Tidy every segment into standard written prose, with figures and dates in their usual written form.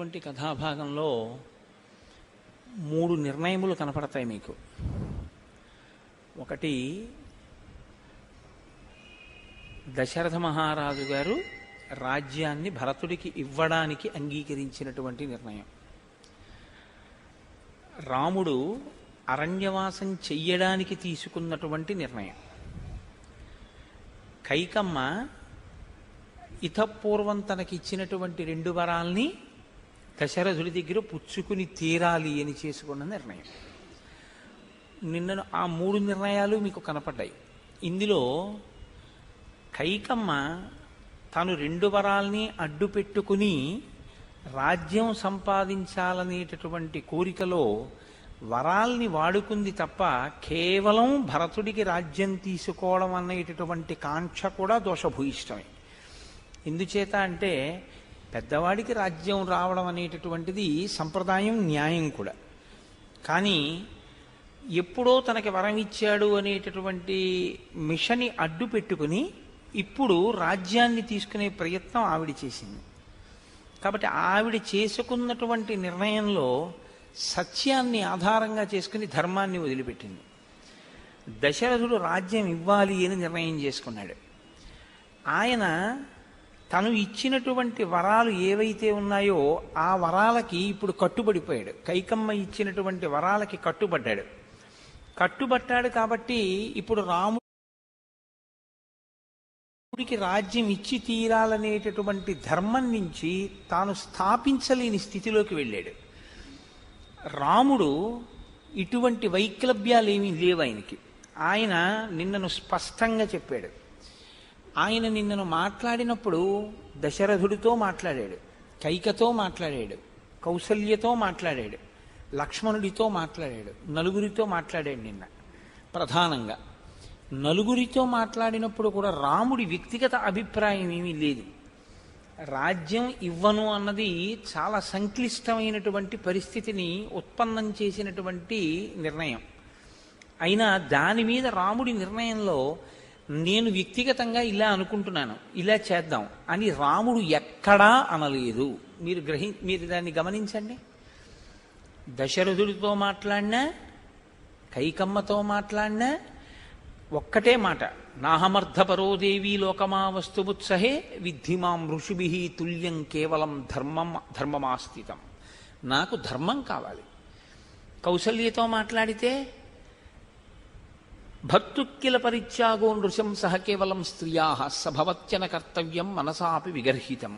వంటి కథాభాగంలో 3 నిర్ణయములు కనపడతాయి మీకు. ఒకటి, దశరథ మహారాజు గారు రాజ్యాన్ని భరతుడికి ఇవ్వడానికి అంగీకరించినటువంటి నిర్ణయం. రాముడు అరణ్యవాసం చెయ్యడానికి తీసుకున్నటువంటి నిర్ణయం. కైకమ్మ ఇతపూర్వం తనకిచ్చినటువంటి 2 వరాల్ని దశరథుడి దగ్గర పుచ్చుకుని తీరాలి అని చేసుకున్న నిర్ణయం. నిన్న ఆ 3 నిర్ణయాలు మీకు కనపడ్డాయి. ఇందులో కైకమ్మ తాను 2 వరాల్ని అడ్డు పెట్టుకుని రాజ్యం సంపాదించాలనేటటువంటి కోరికలో వరాల్ని వాడుకుంది తప్ప కేవలం భరతుడికి రాజ్యం తీసుకోవడం అనేటటువంటి కాంక్ష కూడా దోషభూయిష్టమే. ఎందుచేత అంటే పెద్దవాడికి రాజ్యం రావడం అనేటటువంటిది సంప్రదాయం, న్యాయం కూడా. కానీ ఎప్పుడో తనకి వరం ఇచ్చాడు అనేటటువంటి మిషని అడ్డు పెట్టుకుని ఇప్పుడు రాజ్యాన్ని తీసుకునే ప్రయత్నం ఆవిడ చేసింది. కాబట్టి ఆవిడ చేసుకున్నటువంటి నిర్ణయంలో సత్యాన్ని ఆధారంగా చేసుకుని ధర్మాన్ని వదిలిపెట్టింది. దశరథుడు రాజ్యం ఇవ్వాలి అని నిర్ణయం చేసుకున్నాడు. ఆయన తను ఇచ్చినటువంటి వరాలు ఏవైతే ఉన్నాయో ఆ వరాలకి ఇప్పుడు కట్టుబడిపోయాడు. కైకమ్మ ఇచ్చినటువంటి వరాలకి కట్టుబట్టాడు కాబట్టి ఇప్పుడు రాముడికి రాజ్యం ఇచ్చి తీరాలనేటటువంటి ధర్మం నుంచి తాను స్థాపించలేని స్థితిలోకి వెళ్ళాడు. రాముడు ఇటువంటి వైక్లభ్యాలేమీ లేవు ఆయనకి. ఆయన నిన్నను స్పష్టంగా చెప్పాడు. ఆయన నిన్నను మాట్లాడినప్పుడు దశరథుడితో మాట్లాడాడు, కైకతో మాట్లాడాడు, కౌసల్యతో మాట్లాడాడు, లక్ష్మణుడితో మాట్లాడాడు, నలుగురితో మాట్లాడాడు. నిన్న ప్రధానంగా నలుగురితో మాట్లాడినప్పుడు కూడా రాముడి వ్యక్తిగత అభిప్రాయం ఏమీ లేదు. రాజ్యం ఇవ్వను అన్నది చాలా సంక్లిష్టమైనటువంటి పరిస్థితిని ఉత్పన్నం చేసినటువంటి నిర్ణయం. అయినా దాని మీద రాముడి నిర్ణయంలో నేను వ్యక్తిగతంగా ఇలా అనుకుంటున్నాను, ఇలా చేద్దాం అని రాముడు ఎక్కడా అనలేదు. మీరు దాన్ని గమనించండి. దశరథుడితో మాట్లాడినా, కైకమ్మతో మాట్లాడినా ఒక్కటే మాట, నాహమర్థపరోదేవీ లోకమా వస్తుబుత్సహే విద్ధిమాం ఋషిభి తుల్యం కేవలం ధర్మమాస్థితం. నాకు ధర్మం కావాలి. కౌసల్యతో మాట్లాడితే భర్తుక్కిల పరిత్యాగో నృశం సహ కేవలం స్త్రియా సభవత్యన కర్తవ్యం మనసాపి విగర్హితం.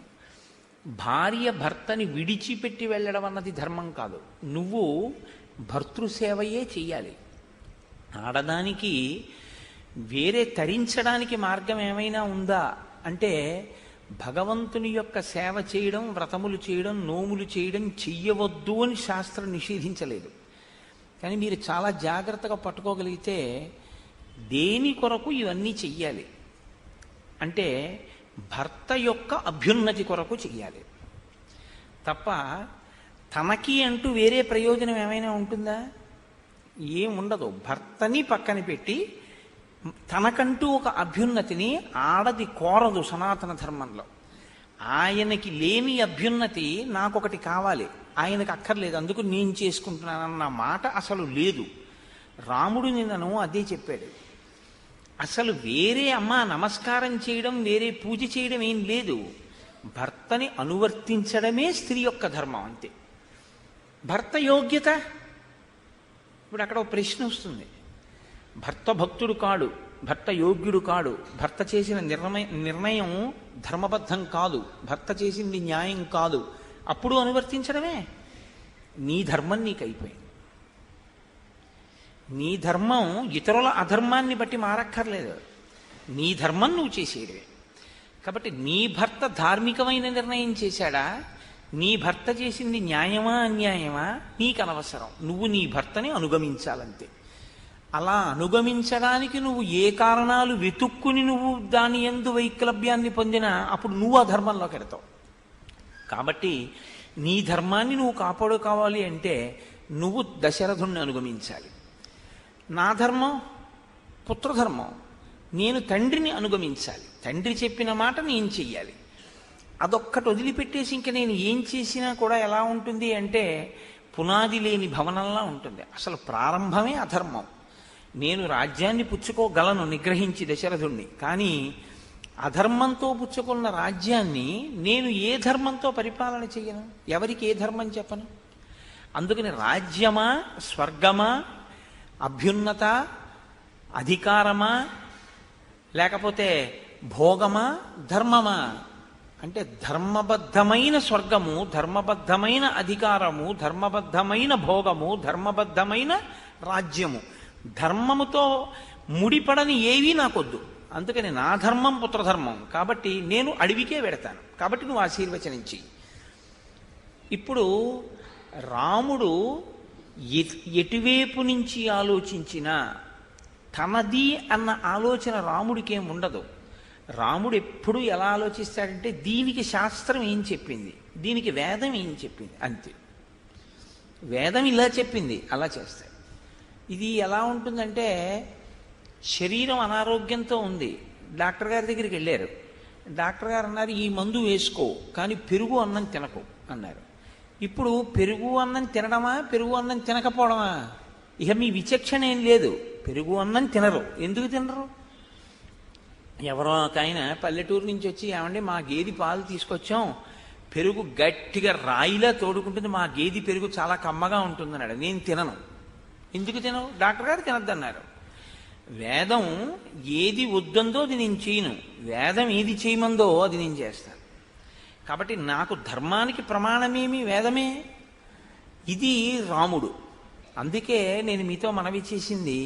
భార్య భర్తని విడిచిపెట్టి వెళ్ళడం అన్నది ధర్మం కాదు. నువ్వు భర్తృసేవయే చెయ్యాలి. ఆడదానికి వేరే తరించడానికి మార్గం ఏమైనా ఉందా అంటే భగవంతుని యొక్క సేవ చేయడం, వ్రతములు చేయడం, నోములు చేయడం చెయ్యవద్దు అని శాస్త్రం నిషేధించలేదు. కానీ మీరు చాలా జాగ్రత్తగా పట్టుకోగలిగితే దేని కొరకు ఇవన్నీ చెయ్యాలి అంటే భర్త యొక్క అభ్యున్నతి కొరకు చెయ్యాలి తప్ప తనకి అంటూ వేరే ప్రయోజనం ఏమైనా ఉంటుందా? ఏముండదు. భర్తని పక్కన పెట్టి తనకంటూ ఒక అభ్యున్నతిని ఆడది కోరదు సనాతన ధర్మంలో. ఆయనకి లేని అభ్యున్నతి నాకొకటి కావాలి, ఆయనకు అక్కర్లేదు, అందుకు నేను చేసుకుంటున్నానన్న మాట అసలు లేదు. రాముడు నిన్నను అదే చెప్పాడు. అసలు వేరే నమస్కారం చేయడం, వేరే పూజ చేయడం ఏం లేదు. భర్తని అనువర్తించడమే స్త్రీ యొక్క ధర్మం, అంతే. భర్త యోగ్యత, ఇప్పుడు అక్కడ ఒక ప్రశ్న వస్తుంది. భర్త భక్తుడు కాడు, భర్త యోగ్యుడు కాడు, భర్త చేసిన నిర్ణయం ధర్మబద్ధం కాదు, భర్త చేసింది న్యాయం కాదు, అప్పుడు అనువర్తించడమే. నీ ధర్మం నీకు అయిపోయింది. నీ ధర్మం ఇతరుల అధర్మాన్ని బట్టి మారక్కర్లేదు. నీ ధర్మం నువ్వు చేసేయడమే. కాబట్టి నీ భర్త ధార్మికమైన నిర్ణయం చేశాడా, నీ భర్త చేసింది న్యాయమా అన్యాయమా నీకు అనవసరం. నువ్వు నీ భర్తని అనుగమించాలంతే. అలా అనుగమించడానికి నువ్వు ఏ కారణాలు వెతుక్కుని నువ్వు దాని యందు వైక్లభ్యాన్ని పొందినా అప్పుడు నువ్వు ఆ ధర్మంలోకి వెడతావు. కాబట్టి నీ ధర్మాన్ని నువ్వు కాపాడుకోవాలి అంటే నువ్వు దశరథుణ్ణి అనుగమించాలి. నా ధర్మం పుత్రధర్మం, నేను తండ్రిని అనుగమించాలి. తండ్రి చెప్పిన మాట నేను చెయ్యాలి. అదొక్కటి వదిలిపెట్టేసి ఇంక నేను ఏం చేసినా కూడా ఎలా ఉంటుంది అంటే పునాది లేని భవనంలా ఉంటుంది. అసలు ప్రారంభమే అధర్మం. నేను రాజ్యాన్ని పుచ్చుకోగలను నిగ్రహించి దశరథుణ్ణి, కానీ అధర్మంతో పుచ్చుకున్న రాజ్యాన్ని నేను ఏ ధర్మంతో పరిపాలన చెయ్యను? ఎవరికి ఏ ధర్మం చెప్పను? అందుకని రాజ్యమా, స్వర్గమా, అభ్యున్నత, అధికారమా, లేకపోతే భోగమా, ధర్మమా అంటే ధర్మబద్ధమైన స్వర్గము, ధర్మబద్ధమైన అధికారము, ధర్మబద్ధమైన భోగము, ధర్మబద్ధమైన రాజ్యము, ధర్మముతో ముడిపడని ఏవీ నాకొద్దు. అందుకని నా ధర్మం పుత్రధర్మం, కాబట్టి నేను అడవికే వెడతాను, కాబట్టి నువ్వు ఆశీర్వచనించి. ఇప్పుడు రాముడు ఎటువైపు నుంచి ఆలోచించినా తనది అన్న ఆలోచన రాముడికేం ఉండదు. రాముడు ఎప్పుడు ఎలా ఆలోచిస్తాడంటే దీనికి శాస్త్రం ఏం చెప్పింది, దీనికి వేదం ఏం చెప్పింది, అంతే. వేదం ఇలా చెప్పింది, అలా చేస్తాడు. ఇది ఎలా ఉంటుందంటే శరీరం అనారోగ్యంతో ఉంది, డాక్టర్ గారి దగ్గరికి వెళ్ళారు. డాక్టర్ గారు అన్నారు ఈ మందు వేసుకో, కానీ పెరుగు అన్నం తినకు అన్నారు. ఇప్పుడు పెరుగు అన్నం తినడమా, పెరుగు అన్నం తినకపోవడమా? ఇక మీ విచక్షణ ఏం లేదు. పెరుగు అన్నం తినరు. ఎందుకు తినరు? ఎవరో ఒక ఆయన పల్లెటూరు నుంచి వచ్చి ఏమండి మా గేది పాలు తీసుకొచ్చాం, పెరుగు గట్టిగా రాయిలా తోడుకుంటుంది, మా గేది పెరుగు చాలా కమ్మగా ఉంటుందన్నాడు. నేను తినను. ఎందుకు తినవు? డాక్టర్ గారు తినద్దన్నారు. వేదం ఏది వద్దందో అది నేను చేయను, వేదం ఏది చేయమందో అది నేను చేస్తాను. కాబట్టి నాకు ధర్మానికి ప్రమాణమేమి వేదమే. ఇది రాముడు. అందుకే నేను మీతో మనవి చేసింది,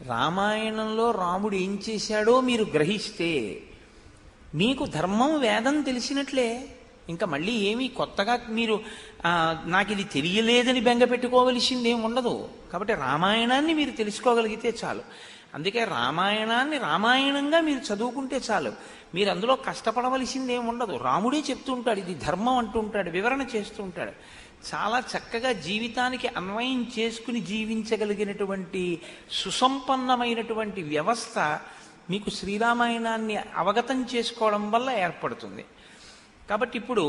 రామాయణంలో రాముడు ఏం చేశాడో మీరు గ్రహిస్తే మీకు ధర్మం వేదం తెలిసినట్లే. ఇంకా మళ్ళీ ఏమీ కొత్తగా మీరు నాకు ఇది తెలియలేదని బెంగ పెట్టుకోవలసింది ఏమి ఉండదు. కాబట్టి రామాయణాన్ని మీరు తెలుసుకోగలిగితే చాలు. అందుకే రామాయణాన్ని రామాయణంగా మీరు చదువుకుంటే చాలు. మీరు అందులో కష్టపడవలసింది ఏమి ఉండదు. రాముడే చెప్తూ ఉంటాడు, ఇది ధర్మం అంటూ ఉంటాడు, వివరణ చేస్తూ ఉంటాడు. చాలా చక్కగా జీవితానికి అన్వయం చేసుకుని జీవించగలిగినటువంటి సుసంపన్నమైనటువంటి వ్యవస్థ మీకు శ్రీరామాయణాన్ని అవగతం చేసుకోవడం వల్ల ఏర్పడుతుంది. కాబట్టి ఇప్పుడు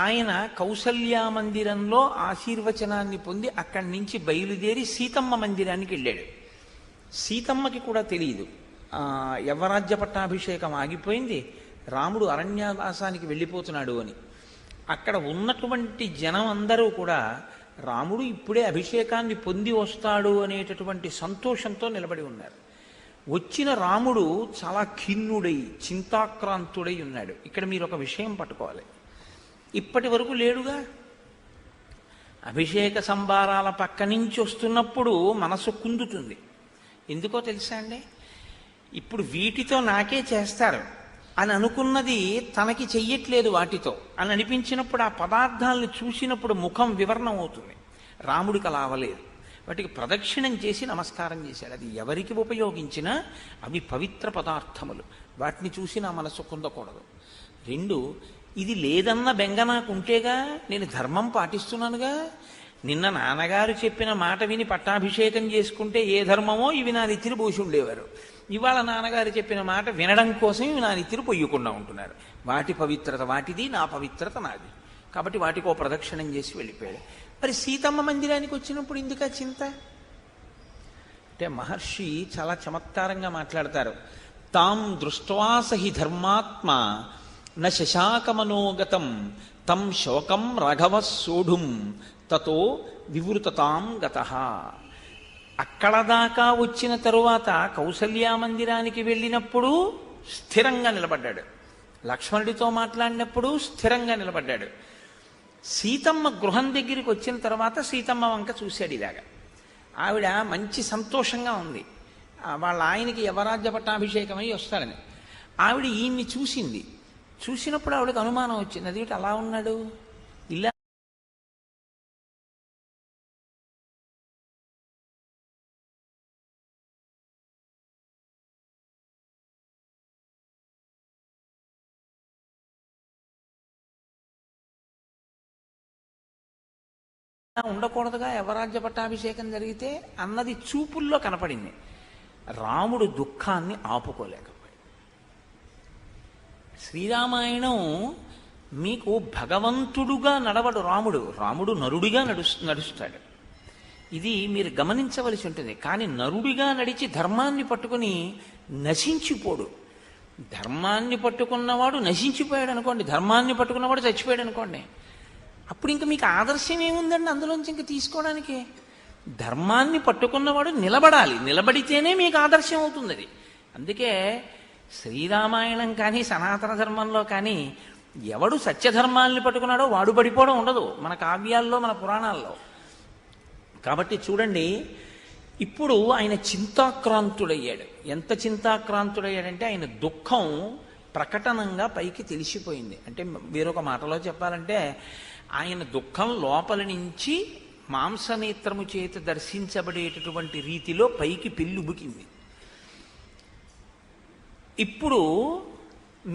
ఆయన కౌసల్యా మందిరంలో ఆశీర్వచనాన్ని పొంది అక్కడి నుంచి బయలుదేరి సీతమ్మ మందిరానికి వెళ్ళాడు. సీతమ్మకి కూడా తెలియదు యవరాజ్య పట్టాభిషేకం ఆగిపోయింది, రాముడు అరణ్యవాసానికి వెళ్ళిపోతున్నాడు అని. అక్కడ ఉన్నటువంటి జనం అందరూ కూడా రాముడు ఇప్పుడే అభిషేకాన్ని పొంది వస్తాడు అనేటటువంటి సంతోషంతో నిలబడి ఉన్నారు. వచ్చిన రాముడు చాలా ఖిన్నుడై చింతాక్రాంతుడై ఉన్నాడు. ఇక్కడ మీరు ఒక విషయం పట్టుకోవాలి. ఇప్పటి వరకు లేడుగా. అభిషేక సంబారాల పక్క నుంచి వస్తున్నప్పుడు మనసు కుందుతుంది. ఎందుకో తెలుసా అండి? ఇప్పుడు వీటితో నాకే చేస్తారు అని అనుకున్నది తనకి చెయ్యట్లేదు వాటితో అని అనిపించినప్పుడు ఆ పదార్థాలను చూసినప్పుడు ముఖం వివరణం అవుతుంది. రాముడికి అలా అవ్వలేదు. వాటికి ప్రదక్షిణం చేసి నమస్కారం చేశాడు. అది ఎవరికి ఉపయోగించినా అవి పవిత్ర పదార్థములు, వాటిని చూసి నా మనసు కుందకూడదు. రెండు, ఇది లేదన్న బెంగ నాకుంటేగా నేను ధర్మం పాటిస్తున్నానుగా. నిన్న నాన్నగారు చెప్పిన మాట విని పట్టాభిషేకం చేసుకుంటే ఏ ధర్మమో ఇవి నా నెత్తిన పోసి ఉండేవారు. ఇవాళ నాన్నగారు చెప్పిన మాట వినడం కోసం ఇవి నా నెత్తిన పొయ్యకుండా ఉంటున్నారు. వాటి పవిత్రత వాటిది, నా పవిత్రత నాది. కాబట్టి వాటికి ఓ ప్రదక్షిణం చేసి వెళ్ళిపోయాడు. మరి సీతమ్మ మందిరానికి వచ్చినప్పుడు ఎందుకు చింత అంటే మహర్షి చాలా చమత్కారంగా మాట్లాడతారు. తాం దృష్ట్వాసహి ధర్మాత్మ న శశాకమనోగతం తం శోకం రాఘవ సోఢుం తతో వివృతతాం గతః. అక్కడ దాకా వచ్చిన తరువాత కౌసల్యా మందిరానికి వెళ్ళినప్పుడు స్థిరంగా నిలబడ్డాడు. లక్ష్మణుడితో మాట్లాడినప్పుడు స్థిరంగా నిలబడ్డాడు. సీతమ్మ గృహం దగ్గరికి వచ్చిన తర్వాత సీతమ్మ వంక చూశాడు ఇలాగా. ఆవిడ మంచి సంతోషంగా ఉంది. వాళ్ళ ఆయనకి యవరాజ్య పట్టాభిషేకమై వస్తాడని. ఆవిడ ఈయన్ని చూసింది. చూసినప్పుడు ఆవిడకి అనుమానం వచ్చింది, అదేమిటి అలా ఉన్నాడు, ఇలా ఉండకూడదుగా యవరాజ్య పట్టాభిషేకం జరిగితే అన్నది చూపుల్లో కనపడింది. రాముడు దుఃఖాన్ని ఆపుకోలేకపోయాడు. శ్రీరామాయణం మీకు భగవంతుడుగా నడవడు రాముడు, రాముడు నరుడిగా నడుస్తాడు. ఇది మీరు గమనించవలసి ఉంటుంది. కానీ నరుడిగా నడిచి ధర్మాన్ని పట్టుకుని నశించిపోడు. ధర్మాన్ని పట్టుకున్నవాడు నశించిపోయాడు అనుకోండి, ధర్మాన్ని పట్టుకున్నవాడు చచ్చిపోయాడు అనుకోండి, అప్పుడు ఇంకా మీకు ఆదర్శం ఏముందండి అందులోంచి ఇంకా తీసుకోవడానికి? ధర్మాన్ని పట్టుకున్నవాడు నిలబడాలి, నిలబడితేనే మీకు ఆదర్శం అవుతుంది అది. అందుకే శ్రీరామాయణం కానీ సనాతన ధర్మంలో కానీ ఎవడు సత్యధర్మాల్ని పట్టుకున్నాడో వాడు పడిపోవడం ఉండదు మన కావ్యాల్లో, మన పురాణాల్లో. కాబట్టి చూడండి, ఇప్పుడు ఆయన చింతాక్రాంతుడయ్యాడు. ఎంత చింతాక్రాంతుడయ్యాడంటే ఆయన దుఃఖం ప్రకటనంగా పైకి తెలిసిపోయింది. అంటే వేరొక మాటలో చెప్పాలంటే ఆయన దుఃఖం లోపల నుంచి మాంసనేత్రము చేత దర్శించబడేటటువంటి రీతిలో పైకి పెళ్ళుబుకింది. ఇప్పుడు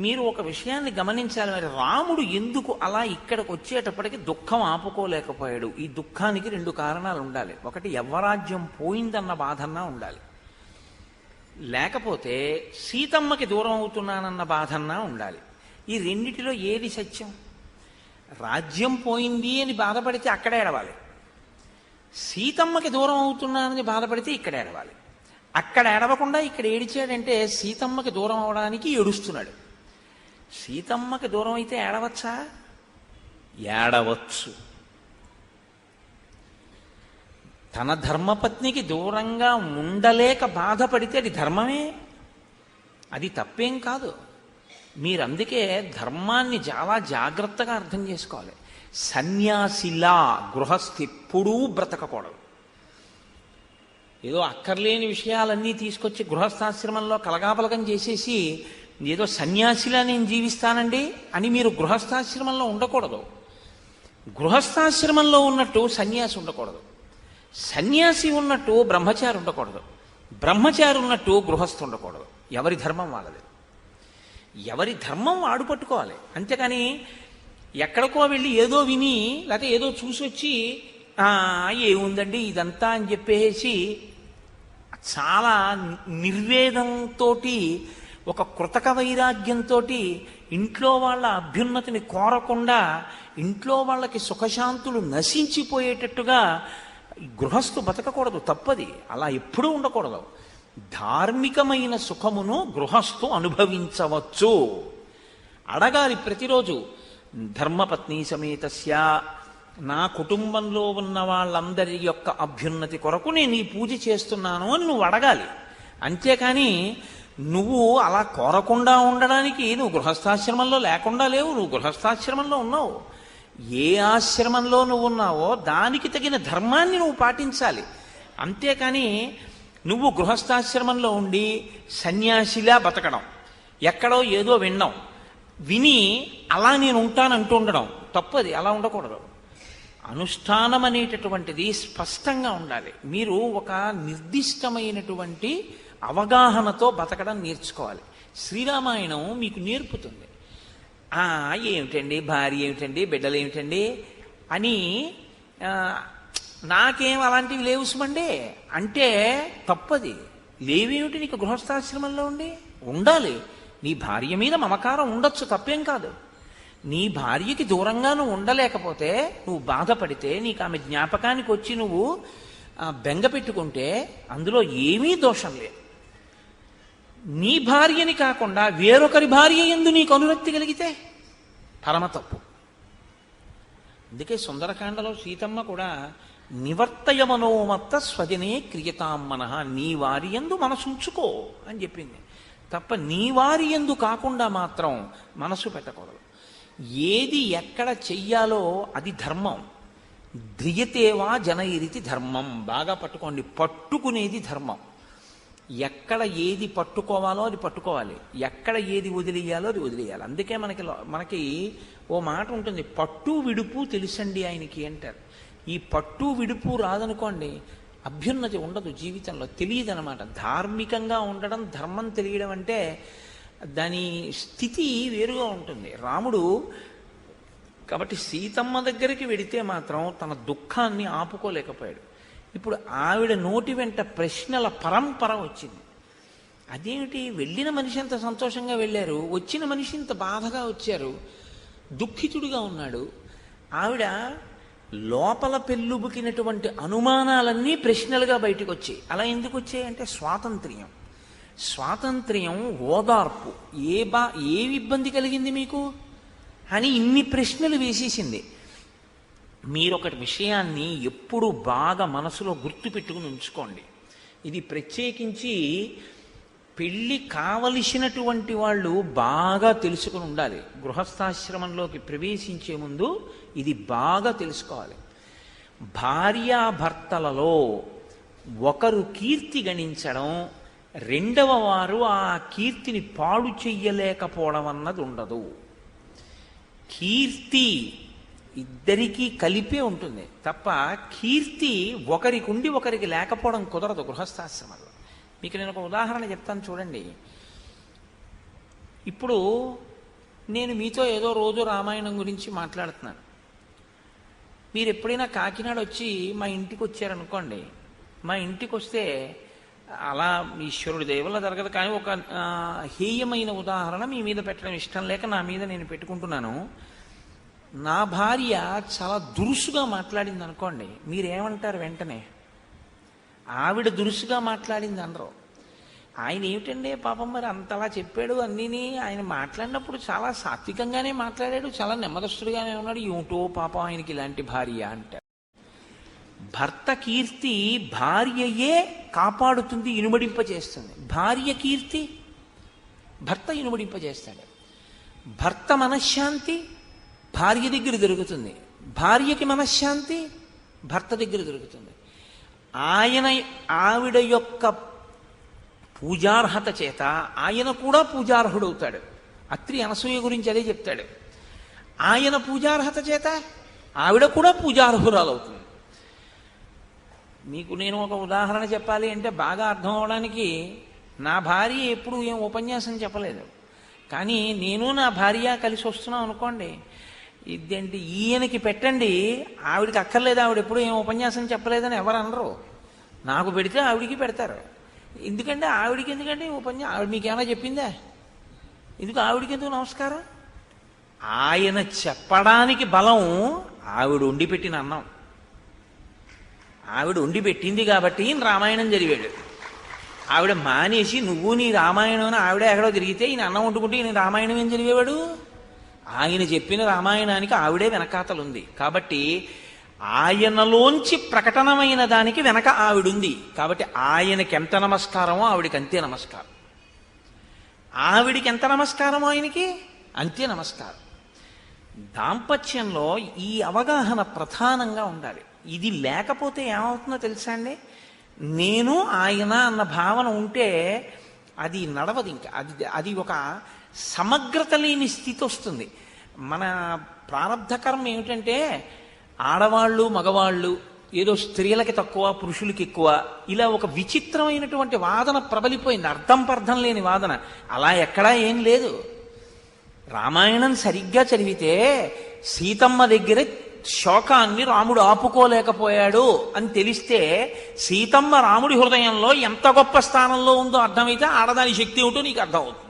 మీరు ఒక విషయాన్ని గమనించాలి. మరి రాముడు ఎందుకు అలా ఇక్కడికి వచ్చేటప్పటికి దుఃఖం ఆపుకోలేకపోయాడు? ఈ దుఃఖానికి రెండు కారణాలు ఉండాలి. ఒకటి యవ్వరాజ్యం పోయిందన్న బాధన్నా ఉండాలి, లేకపోతే సీతమ్మకి దూరం అవుతున్నానన్న బాధన్నా ఉండాలి. ఈ రెండిటిలో ఏది సత్యం? రాజ్యం పోయింది అని బాధపడితే అక్కడ ఏడవాలి, సీతమ్మకి దూరం అవుతున్నానని బాధపడితే ఇక్కడ ఏడవాలి. అక్కడ ఏడవకుండా ఇక్కడ ఏడిచాడంటే సీతమ్మకి దూరం అవడానికి ఏడుస్తున్నాడు. సీతమ్మకి దూరం అయితే ఏడవచ్చా? ఏడవచ్చు. తన ధర్మపత్నికి దూరంగా ఉండలేక బాధపడితే అది ధర్మమే, అది తప్పేం కాదు. మీరందుకే ధర్మాన్ని చాలా జాగ్రత్తగా అర్థం చేసుకోవాలి. సన్యాసిలా గృహస్థి ఎప్పుడూ బ్రతకకూడదు. ఏదో అక్కర్లేని విషయాలన్నీ తీసుకొచ్చి గృహస్థాశ్రమంలో కలగాపలకం చేసేసి ఏదో సన్యాసిలా నేను జీవిస్తానండి అని మీరు గృహస్థాశ్రమంలో ఉండకూడదు. గృహస్థాశ్రమంలో ఉన్నట్టు సన్యాసి ఉండకూడదు, సన్యాసి ఉన్నట్టు బ్రహ్మచారి ఉండకూడదు, బ్రహ్మచారి ఉన్నట్టు గృహస్థు ఉండకూడదు. ఎవరి ధర్మం వాళ్ళది, ఎవరి ధర్మం వాడు పట్టుకోవాలి. అంతేకాని ఎక్కడికో వెళ్ళి ఏదో విని లేకపోతే ఏదో చూసి వచ్చి ఏముందండి ఇదంతా అని చెప్పేసి చాలా నిర్వేదంతో, ఒక కృతక వైరాగ్యంతో ఇంట్లో వాళ్ళ అభ్యున్నతిని కోరకుండా ఇంట్లో వాళ్ళకి సుఖశాంతులు నశించిపోయేటట్టుగా గృహస్థు బతకకూడదు. తప్పది, అలా ఎప్పుడూ ఉండకూడదు. ధార్మికమైన సుఖమును గృహస్థు అనుభవించవచ్చు. అడగాలి ప్రతిరోజు, ధర్మపత్ని సమేతస్య, నా కుటుంబంలో ఉన్న వాళ్ళందరి యొక్క అభ్యున్నతి కొరకు నేను ఈ పూజ చేస్తున్నాను అని నువ్వు అడగాలి. అంతేకాని నువ్వు అలా కోరకుండా ఉండడానికి నువ్వు గృహస్థాశ్రమంలో లేకుండా లేవు, నువ్వు గృహస్థాశ్రమంలో ఉన్నావు. ఏ ఆశ్రమంలో నువ్వు ఉన్నావో దానికి తగిన ధర్మాన్ని నువ్వు పాటించాలి. అంతేకాని నువ్వు గృహస్థాశ్రమంలో ఉండి సన్యాసిలా బతకడం, ఎక్కడో ఏదో వినడం, విని అలా నేను ఉంటానంటూ ఉండడం తప్పది. అలా ఉండకూడదు. అనుష్ఠానం అనేటటువంటిది స్పష్టంగా ఉండాలి. మీరు ఒక నిర్దిష్టమైనటువంటి అవగాహనతో బతకడం నేర్చుకోవాలి. శ్రీరామాయణం మీకు నేర్పుతుంది. ఏమిటండి భార్య ఏమిటండి బిడ్డలు ఏమిటండి అని నాకేం అలాంటివి లేవు సుమండి అంటే తప్పది. లేవేమిటి నీకు గృహస్థాశ్రమంలో ఉండాలి. నీ భార్య మీద మమకారం ఉండొచ్చు, తప్పేం కాదు. నీ భార్యకి దూరంగా నువ్వు ఉండలేకపోతే, నువ్వు బాధపడితే, నీకు ఆమె జ్ఞాపకానికి వచ్చి నువ్వు బెంగ పెట్టుకుంటే అందులో ఏమీ దోషం లేదు. నీ భార్యని కాకుండా వేరొకరి భార్య యందు నీకు అనురక్తి కలిగితే పరమ తప్పు. అందుకే సుందరకాండలో సీతమ్మ కూడా నివర్తయ మనోమత్త స్వజనే క్రియతాం మనః, నీ వారి యందు మనసుంచుకో అని చెప్పింది. తప్ప నీ వారి యందు కాకుండా మాత్రం మనసు పెట్టకూడదు. ఏది ఎక్కడ చెయ్యాలో అది ధర్మం. ధ్రియతేవా జనయిరితి ధర్మం. బాగా పట్టుకోండి, పట్టుకునేది ధర్మం. ఎక్కడ ఏది పట్టుకోవాలో అది పట్టుకోవాలి, ఎక్కడ ఏది వదిలేయాలో అది వదిలేయాలి. అందుకే మనకి ఓ మాట ఉంటుంది, పట్టు విడుపు తెలుసండి ఆయనకి అంటారు. ఈ పట్టు విడుపు రాదనుకోండి అభ్యున్నతి ఉండదు జీవితంలో, తెలియదు అనమాట. ధార్మికంగా ఉండడం, ధర్మం తెలియడం అంటే దాని స్థితి వేరుగా ఉంటుంది. రాముడు కాబట్టి సీతమ్మ దగ్గరికి వెడితే మాత్రం తన దుఃఖాన్ని ఆపుకోలేకపోయాడు. ఇప్పుడు ఆవిడ నోటి వెంట ప్రశ్నల పరంపర వచ్చింది. అదేమిటి, వెళ్ళిన మనిషి అంత సంతోషంగా వెళ్ళారు, వచ్చిన మనిషి ఇంత బాధగా వచ్చారు, దుఃఖితుడిగా ఉన్నాడు. ఆవిడ లోపల పెళ్ళుబుకినటువంటి అనుమానాలన్నీ ప్రశ్నలుగా బయటకు వచ్చాయి. అలా ఎందుకు వచ్చాయి అంటే స్వాతంత్ర్యం. స్వాతంత్ర్యం, ఓదార్పు. ఏ ఇబ్బంది కలిగింది మీకు అని ఇన్ని ప్రశ్నలు వేసేసింది. మీరొకటి విషయాన్ని ఎప్పుడు బాగా మనసులో గుర్తుపెట్టుకుని ఉంచుకోండి. ఇది ప్రత్యేకించి పెళ్ళి కావలసినటువంటి వాళ్ళు బాగా తెలుసుకుని ఉండాలి. గృహస్థాశ్రమంలోకి ప్రవేశించే ముందు ఇది బాగా తెలుసుకోవాలి. భార్యాభర్తలలో ఒకరు కీర్తి గణించడం, రెండవ వారు ఆ కీర్తిని పాడు చెయ్యలేకపోవడం అన్నది ఉండదు. కీర్తి ఇద్దరికీ కలిపే ఉంటుంది తప్ప కీర్తి ఒకరికి ఉండి ఒకరికి లేకపోవడం కుదరదు గృహస్థాశ్రమంలో. మీకు నేను ఒక ఉదాహరణ చెప్తాను చూడండి. ఇప్పుడు నేను మీతో ఏదో రోజు రామాయణం గురించి మాట్లాడుతున్నాను. మీరు ఎప్పుడైనా కాకినాడ వచ్చి మా ఇంటికి వచ్చారనుకోండి, మా ఇంటికి వస్తే అలా ఈశ్వరుడి దయ వల్ల జరగదు, కానీ ఒక హేయమైన ఉదాహరణ మీ మీద పెట్టడం ఇష్టం లేక నా మీద నేను పెట్టుకుంటున్నాను. నా భార్య చాలా దురుసుగా మాట్లాడింది అనుకోండి, మీరేమంటారు వెంటనే? ఆవిడ దురుసుగా మాట్లాడింది అనరు. ఆయన ఏమిటండి పాపం మరి అంతలా చెప్పాడు అన్నీని, ఆయన మాట్లాడినప్పుడు చాలా సాత్వికంగానే మాట్లాడాడు, చాలా నెమ్మదస్తుడిగానే ఉన్నాడు, ఏమిటో పాపం ఆయనకి ఇలాంటి భార్య అంటారు. భర్త కీర్తి భార్యయే కాపాడుతుంది, ఇనుమడింపజేస్తుంది. భార్య కీర్తి భర్త ఇనుమడింపజేస్తాడు. భర్త మనశ్శాంతి భార్య దగ్గర దొరుకుతుంది, భార్యకి మనశ్శాంతి భర్త దగ్గర దొరుకుతుంది. ఆవిడ యొక్క పూజార్హత చేత ఆయన కూడా పూజార్హుడవుతాడు. అత్రి అనసూయ గురించి అదే చెప్తాడు. ఆయన పూజార్హత చేత ఆవిడ కూడా పూజార్హురాలవుతుంది. మీకు నేను ఒక ఉదాహరణ చెప్పాలి అంటే బాగా అర్థం అవడానికి, నా భార్య ఎప్పుడు ఏం ఉపన్యాసం చెప్పలేదు, కానీ నేను నా భార్య కలిసి వస్తున్నాం అనుకోండి, ఇదేంటి ఈయనకి పెట్టండి, ఆవిడికి అక్కర్లేదు, ఆవిడ ఎప్పుడు ఏం ఉపన్యాసం చెప్పలేదని ఎవరు అనరు. నాకు పెడితే ఆవిడికి పెడతారు. ఎందుకంటే ఆవిడికి ఎందుకంటే ఆవిడ మీకేమైనా చెప్పిందా? ఎందుకు ఆవిడికి ఎందుకు నమస్కారం? ఆయన చెప్పడానికి బలం ఆవిడ వండి పెట్టిన అన్నం. ఆవిడ వండి పెట్టింది కాబట్టి రామాయణం చదివాడు. ఆవిడ మానేసి నువ్వు నీ రామాయణం అని ఆవిడ ఎక్కడో తిరిగితే ఈయన అన్నం వండుకుంటే ఈయన రామాయణం ఏం చదివేవాడు? ఆయన చెప్పిన రామాయణానికి ఆవిడే వెనకాతలుంది కాబట్టి ఆయనలోంచి ప్రకటనమైన దానికి వెనక ఆవిడుంది కాబట్టి ఆయనకి ఎంత నమస్కారమో ఆవిడికి అంతే నమస్కారం, ఆవిడికి ఎంత నమస్కారమో ఆయనకి అంతే నమస్కారం. దాంపత్యంలో ఈ అవగాహన ప్రధానంగా ఉండాలి. ఇది లేకపోతే ఏమవుతుందో తెలుసా అండి? నేను ఆయన అన్న భావన ఉంటే అది నడవదు. ఇంకా అది ఒక సమగ్రత లేని స్థితి వస్తుంది. మన ప్రారంధ కర్మ ఏమిటంటే ఆడవాళ్ళు మగవాళ్ళు ఏదో స్త్రీలకి తక్కువ పురుషులకి ఎక్కువ, ఇలా ఒక విచిత్రమైనటువంటి వాదన ప్రబలిపోయింది, అర్థం పర్థం లేని వాదన. అలా ఎక్కడా ఏం లేదు. రామాయణం సరిగ్గా చదివితే సీతమ్మ దగ్గర శోకాన్ని రాముడు ఆపుకోలేకపోయాడు అని తెలిస్తే సీతమ్మ రాముడి హృదయంలో ఎంత గొప్ప స్థానంలో ఉందో అర్థమైతే ఆడదాని శక్తి ఏమిటో నీకు అర్థమవుతుంది.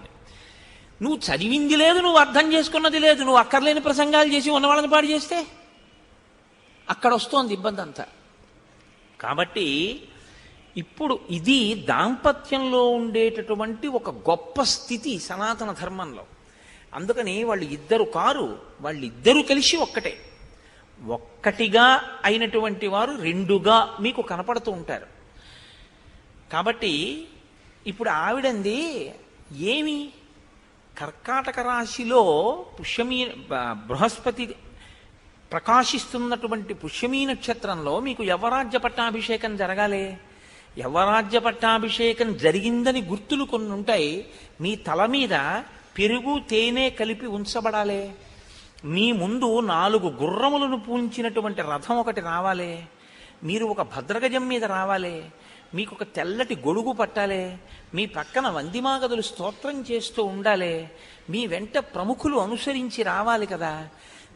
నువ్వు చదివింది లేదు, నువ్వు అర్థం చేసుకున్నది లేదు, నువ్వు అక్కర్లేని ప్రసంగాలు చేసి ఉన్నవాళ్ళని పాడు చేస్తే అక్కడ వస్తోంది ఇబ్బంది అంతా. కాబట్టి ఇప్పుడు ఇది దాంపత్యంలో ఉండేటటువంటి ఒక గొప్ప స్థితి సనాతన ధర్మంలో. అందుకని వాళ్ళు ఇద్దరు కారు, వాళ్ళిద్దరూ కలిసి ఒక్కటే, ఒక్కటిగా అయినటువంటి వారు రెండుగా మీకు కనపడుతూ ఉంటారు. కాబట్టి ఇప్పుడు ఆవిడంది ఏమి, కర్కాటక రాశిలో బృహస్పతి ప్రకాశిస్తున్నటువంటి పుష్యమీ నక్షత్రంలో మీకు యవరాజ్య పట్టాభిషేకం జరగాలి. యవరాజ్య పట్టాభిషేకం జరిగిందని గుర్తులు కొన్ని ఉంటాయి. మీ తల మీద పెరుగు తేనె కలిపి ఉంచబడాలి. మీ ముందు 4 గుర్రములను పూంచినటువంటి రథం ఒకటి రావాలి. మీరు ఒక భద్రగజం మీద రావాలి. మీకు ఒక తెల్లటి గొడుగు పట్టాలి. మీ పక్కన వందిమాగదులు స్తోత్రం చేస్తూ ఉండాలి. మీ వెంట ప్రముఖులు అనుసరించి రావాలి కదా.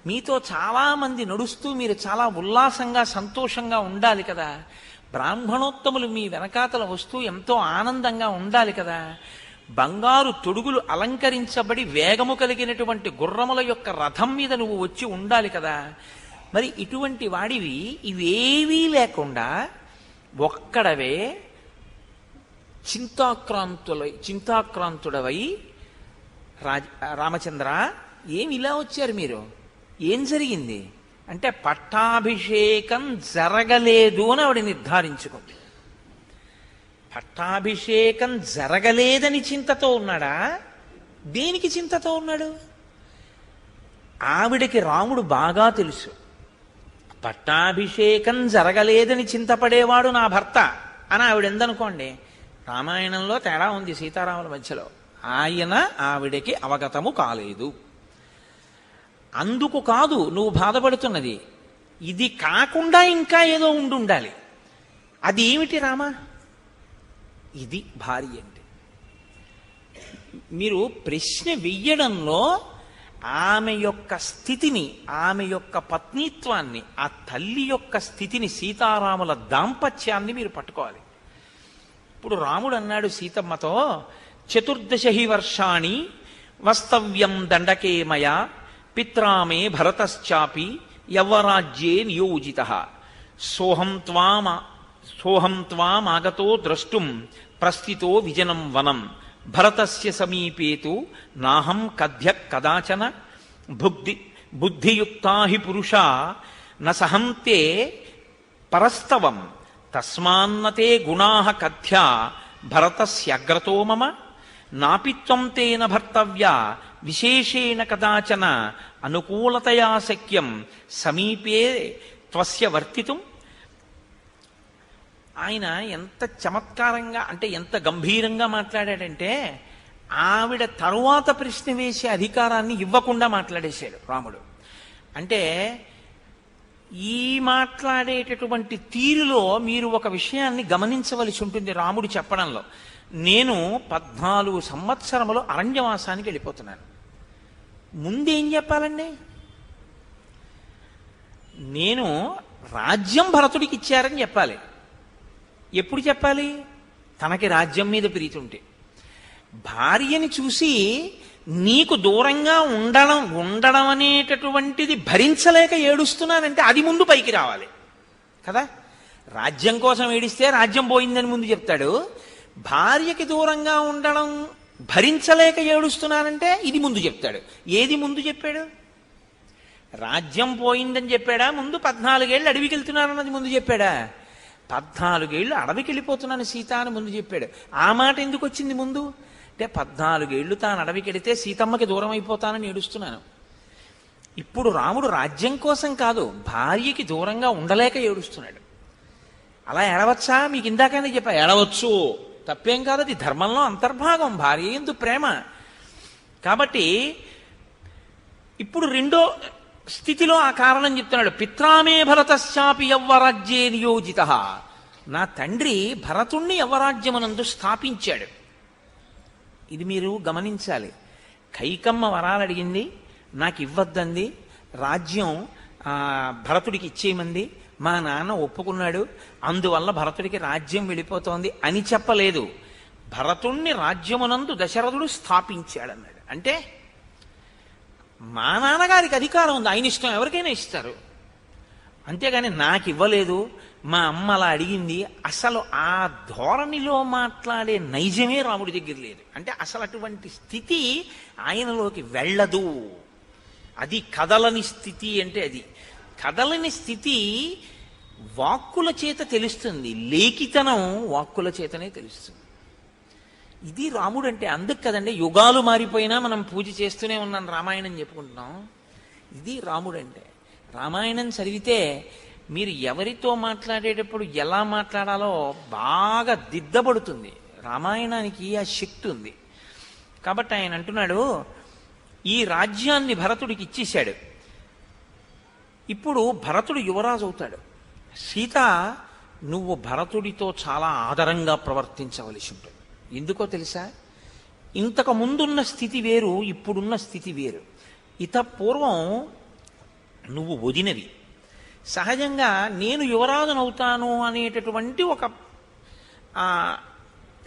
మీతో చాలామంది నడుస్తూ మీరు చాలా ఉల్లాసంగా సంతోషంగా ఉండాలి కదా. బ్రాహ్మణోత్తములు మీ వెనకాతల వస్తూ ఎంతో ఆనందంగా ఉండాలి కదా. బంగారు తొడుగులు అలంకరించబడి వేగము కలిగినటువంటి గుర్రముల యొక్క రథం మీద నువ్వు వచ్చి ఉండాలి కదా. మరి ఇటువంటి వాడివి ఇవేవీ లేకుండా ఒక్కడవే చింతాక్రాంతుడవై రామచంద్ర ఏమి ఇలా వచ్చారు మీరు, ఏం జరిగింది అంటే పట్టాభిషేకం జరగలేదు అని ఆవిడ నిర్ధారించుకుంది. పట్టాభిషేకం జరగలేదని చింతతో ఉన్నాడా, దేనికి చింతతో ఉన్నాడు? ఆవిడకి రాముడు బాగా తెలుసు. పట్టాభిషేకం జరగలేదని చింతపడేవాడు నా భర్త అని ఆవిడ ఎందనుకోండి, రామాయణంలో తేడా ఉంది సీతారాముల మధ్యలో. ఆయన ఆవిడకి అవగతము కాలేదు. అందుకు కాదు నువ్వు బాధపడుతున్నది, ఇది కాకుండా ఇంకా ఏదో ఉండాలి. అది ఏమిటి రామా? ఇది భార్య అంటే. మీరు ప్రశ్న వెయ్యడంలో ఆమె యొక్క స్థితిని, ఆమె యొక్క పత్నిత్వాన్ని, ఆ తల్లి యొక్క స్థితిని, సీతారాముల దాంపత్యాన్ని మీరు పట్టుకోవాలి. ఇప్పుడు రాముడు అన్నాడు సీతమ్మతో, 14 వర్షాణి వస్తవ్యం దండకే మయా పిత్రామే భరతశ్చాపి యవ్వరాజ్యే నియోజితః సోహం త్వామాగతో ద్రష్టుం ప్రస్థితో విజనం వనం భరతస్య సమీపేతు నాహం కథ్య కదాచన బుద్ధియుక్తా హి పురుషా న సహంతే పరస్తవం తస్మాన్నతే గుణాః కథ్యా భరతస్యగ్రతో మమ నాపిత్వం తేన భర్తవ్య విశేషేణ కదాచన అనుకూలతయా శక్యం సమీపే త్వస్య వర్తితుం. ఆయన ఎంత చమత్కారంగా అంటే ఎంత గంభీరంగా మాట్లాడాడంటే ఆవిడ తరువాత ప్రశ్న వేసే అధికారాన్ని ఇవ్వకుండా మాట్లాడేశాడు రాముడు. అంటే ఈ మాట్లాడేటటువంటి తీరులో మీరు ఒక విషయాన్ని గమనించవలసి ఉంటుంది రాముడు చెప్పడంలో. నేను 14 సంవత్సరములు అరణ్యవాసానికి వెళ్ళిపోతున్నాను. ముందేం చెప్పాలండి? నేను రాజ్యం భరతుడికి ఇచ్చారని చెప్పాలి. ఎప్పుడు చెప్పాలి? తనకి రాజ్యం మీద ప్రీతి ఉంటే. భార్యని చూసి నీకు దూరంగా ఉండడం అనేటటువంటిది భరించలేక ఏడుస్తున్నానంటే అది ముందు పైకి రావాలి కదా. రాజ్యం కోసం ఏడిస్తే రాజ్యం పోయిందని ముందు చెప్తాడు. భార్యకి దూరంగా ఉండడం భరించలేక ఏడుస్తున్నానంటే ఇది ముందు చెప్తాడు. ఏది ముందు చెప్పాడు? రాజ్యం పోయిందని చెప్పాడా? ముందు 14 ఏళ్ళు అడవికి వెళ్తున్నానన్నది ముందు చెప్పాడా? 14 ఏళ్ళు అడవికి వెళ్ళిపోతున్నాను సీత అని ముందు చెప్పాడు. ఆ మాట ఎందుకు వచ్చింది ముందు అంటే 14 ఏళ్ళు తాను అడవికి వెళితే సీతమ్మకి దూరం అయిపోతానని ఏడుస్తున్నాను. ఇప్పుడు రాముడు రాజ్యం కోసం కాదు, భార్యకి దూరంగా ఉండలేక ఏడుస్తున్నాడు. అలా ఏడవచ్చా? మీకు ఇందాకనే చెప్పా, ఏడవచ్చు, తప్పేం కాదు, అది ధర్మంలో అంతర్భాగం, భార్య యందు ప్రేమ. కాబట్టి ఇప్పుడు రెండో స్థితిలో ఆ కారణం చెప్తున్నాడు. పిత్రామే భరతశ్చాపి యవ్వరాజ్యే నియోజితః. నా తండ్రి భరతుణ్ణి యవ్వరాజ్యమునందు స్థాపించాడు. ఇది మీరు గమనించాలి. కైకమ్మ వరాలు అడిగింది, నాకు ఇవ్వద్దంది, రాజ్యం భరతుడికి ఇచ్చేయమంది, మా నాన్న ఒప్పుకున్నాడు, అందువల్ల భరతుడికి రాజ్యం వెళ్ళిపోతోంది అని చెప్పలేదు. భరతుణ్ణి రాజ్యమునందు దశరథుడు స్థాపించాడన్నాడు. అంటే మా నాన్నగారికి అధికారం ఉంది, ఆయన ఇష్టం ఎవరికైనా ఇస్తారు, అంతేగాని నాకు ఇవ్వలేదు, మా అమ్మ అలా అడిగింది. అసలు ఆ ధోరణిలో మాట్లాడే నైజమే రాముడి దగ్గర లేదు. అంటే అసలు అటువంటి స్థితి ఆయనలోకి వెళ్ళదు. అది కదలని స్థితి. అంటే అది కదలని స్థితి వాక్కుల చేత తెలుస్తుంది, లేఖితనం వాక్కుల చేతనే తెలుస్తుంది. ఇది రాముడు అంటే. అందుకు కదండి యుగాలు మారిపోయినా మనం పూజ చేస్తూనే ఉన్నాం, రామాయణం చెప్పుకుంటున్నాం. ఇది రాముడు అంటే. రామాయణం చదివితే మీరు ఎవరితో మాట్లాడేటప్పుడు ఎలా మాట్లాడాలో బాగా దిద్దబడుతుంది. రామాయణానికి ఆ శక్తి ఉంది. కాబట్టి ఆయన అంటున్నాడు, ఈ రాజ్యాన్ని భరతుడికి ఇచ్చేశాడు. ఇప్పుడు భరతుడు యువరాజు అవుతాడు. సీత, నువ్వు భరతుడితో చాలా ఆదరంగా ప్రవర్తించవలసి ఉంటుంది. ఎందుకో తెలుసా? ఇంతకు ముందున్న స్థితి వేరు, ఇప్పుడున్న స్థితి వేరు. పూర్వం నువ్వు వదినవి, సహజంగా నేను యువరాజునవుతాను అనేటటువంటి ఒక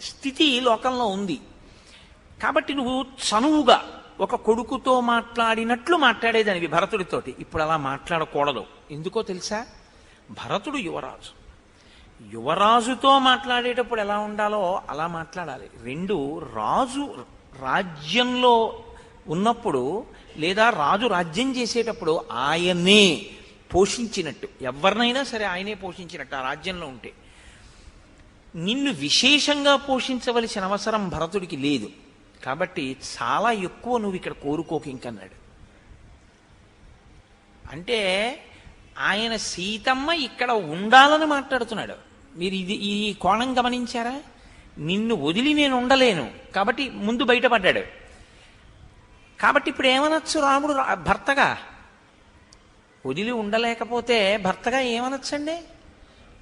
స్థితి లోకంలో ఉంది. కాబట్టి నువ్వు చనువుగా ఒక కొడుకుతో మాట్లాడినట్లు మాట్లాడేదానివి భరతుడితోటి. ఇప్పుడు అలా మాట్లాడకూడదు. ఎందుకో తెలుసా? భరతుడు యువరాజు. యువరాజుతో మాట్లాడేటప్పుడు ఎలా ఉండాలో అలా మాట్లాడాలి. రెండు, రాజు రాజ్యంలో ఉన్నప్పుడు లేదా రాజు రాజ్యం చేసేటప్పుడు ఆయనే పోషించినట్టు, ఎవరినైనా సరే ఆయనే పోషించినట్టు ఆ రాజ్యంలో ఉంటే. నిన్ను విశేషంగా పోషించవలసిన అవసరం భరతుడికి లేదు. కాబట్టి చాలా ఎక్కువ నువ్వు ఇక్కడ కోరుకోకు ఇంకన్నాడు. అంటే ఆయన సీతమ్మ ఇక్కడ ఉండాలని మాట్లాడుతున్నాడు. మీరు ఈ కోణం గమనించారా? నిన్ను వదిలి నేను ఉండలేను కాబట్టి ముందు బయటపడ్డాడు. కాబట్టి ఇప్పుడు ఏమనొచ్చు రాముడు భర్తగా? వదిలి ఉండలేకపోతే భర్తగా ఏమనొచ్చండి?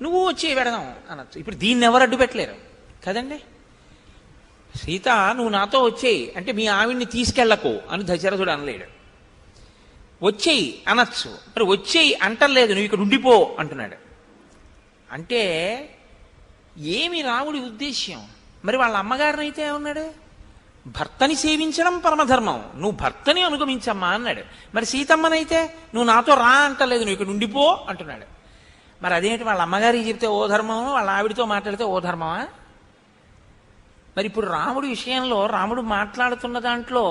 నువ్వు వచ్చి పెడదాం అనొచ్చు. ఇప్పుడు దీన్ని ఎవరు అడ్డు పెట్టలేరు కదండి. సీత నువ్వు నాతో వచ్చేయి అంటే మీ ఆవిడ్ని తీసుకెళ్లకు అని దశరథుడు అనలేడు. వచ్చేయి అనొచ్చు. మరి వచ్చేయి అంటలేదు, నువ్వు ఇక్కడ ఉండిపో అంటున్నాడు. అంటే ఏమి రాముడి ఉద్దేశ్యం? మరి వాళ్ళ అమ్మగారిని అయితే ఏమన్నాడు? భర్తని సేవించడం పరమధర్మం, నువ్వు భర్తని అనుగమించమ్మా అన్నాడు. మరి సీతమ్మనైతే నువ్వు నాతో రా అంటలేదు, నువ్వు ఇక్కడ ఉండిపో అంటున్నాడు. మరి అదేంటి వాళ్ళ అమ్మగారికి చెప్తే ఓ ధర్మము, వాళ్ళ ఆవిడితో మాట్లాడితే ఓ ధర్మమా? మరి ఇప్పుడు రాముడి విషయంలో రాముడు మాట్లాడుతున్న దాంట్లో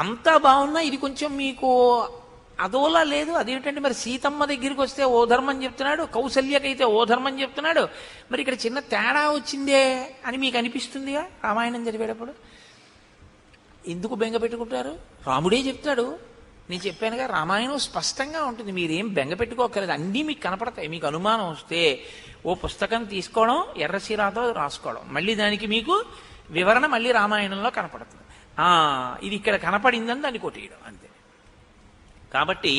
అంతా బాగున్నా ఇది కొంచెం మీకు అదోలా లేదు. అదేమిటంటే మరి సీతమ్మ దగ్గరికి వస్తే ఓ ధర్మం చెప్తున్నాడు, కౌసల్యకైతే ఓ ధర్మం చెప్తున్నాడు. మరి ఇక్కడ చిన్న తేడా వచ్చిందే అని మీకు అనిపిస్తుందిగా రామాయణం చదివేటప్పుడు. ఎందుకు బెంగ పెట్టుకుంటారు? రాముడే చెప్తాడు. నేను చెప్పానుగా, రామాయణం స్పష్టంగా ఉంటుంది. మీరేం బెంగ పెట్టుకోకర్లేదు, అన్నీ మీకు కనపడతాయి. మీకు అనుమానం వస్తే ఓ పుస్తకం తీసుకోవడం, ఎర్రసీరాతో రాసుకోవడం, మళ్ళీ దానికి మీకు వివరణ మళ్ళీ రామాయణంలో కనపడుతుంది. ఇది ఇక్కడ కనపడిందని దాన్ని కొట్టేయడం అంతే. కాబట్టి